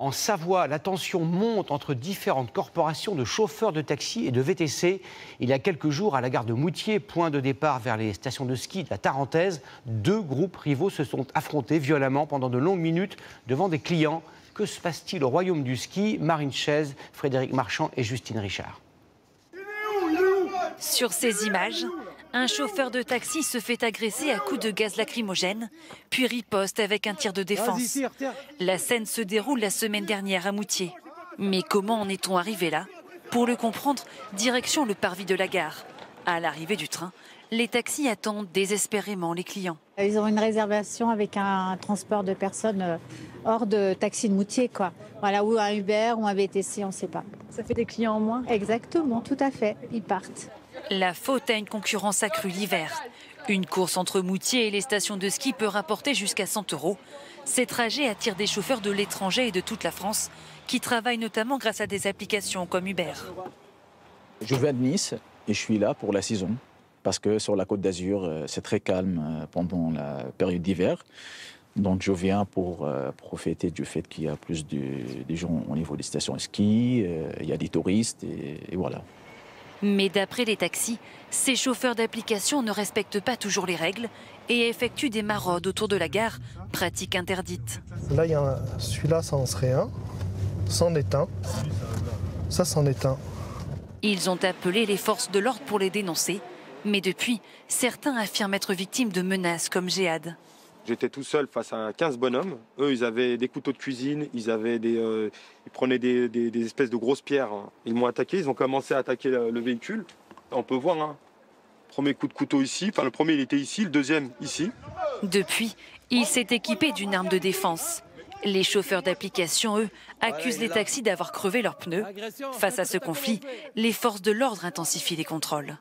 En Savoie, la tension monte entre différentes corporations de chauffeurs de taxi et de VTC. Il y a quelques jours, à la gare de Moutier, point de départ vers les stations de ski de la Tarentaise, deux groupes rivaux se sont affrontés violemment pendant de longues minutes devant des clients. Que se passe-t-il au royaume du ski? Marine Chaise, Frédéric Marchand et Justine Richard. Sur ces images, un chauffeur de taxi se fait agresser à coups de gaz lacrymogène, puis riposte avec un tir de défense. La scène se déroule la semaine dernière à Moutier. Mais comment en est-on arrivé là? Pour le comprendre, direction le parvis de la gare. À l'arrivée du train, les taxis attendent désespérément les clients. Ils ont une réservation avec un transport de personnes hors de taxi de Moutier, quoi. Voilà, ou un Uber ou un VTC, on ne sait pas. Ça fait des clients en moins? Exactement, tout à fait, ils partent. La faute à une concurrence accrue l'hiver. Une course entre Moutier et les stations de ski peut rapporter jusqu'à 100 €. Ces trajets attirent des chauffeurs de l'étranger et de toute la France qui travaillent notamment grâce à des applications comme Uber. Je viens de Nice et je suis là pour la saison parce que sur la Côte d'Azur, c'est très calme pendant la période d'hiver. Donc je viens pour profiter du fait qu'il y a plus de gens au niveau des stations de ski, il y a des touristes et voilà. Mais d'après les taxis, ces chauffeurs d'application ne respectent pas toujours les règles et effectuent des maraudes autour de la gare, pratique interdite. Là, celui-là, ça en serait un. C'en est un. Ça, c'en est un. Ils ont appelé les forces de l'ordre pour les dénoncer. Mais depuis, certains affirment être victimes de menaces comme Jihad. J'étais tout seul face à 15 bonhommes. Eux, ils avaient des couteaux de cuisine, ils prenaient des espèces de grosses pierres. Ils m'ont attaqué, ils ont commencé à attaquer le véhicule. On peut voir, hein. Premier coup de couteau ici, enfin le premier il était ici, le deuxième ici. Depuis, il s'est équipé d'une arme de défense. Les chauffeurs d'application, eux, accusent les taxis d'avoir crevé leurs pneus. Face à ce conflit, les forces de l'ordre intensifient les contrôles.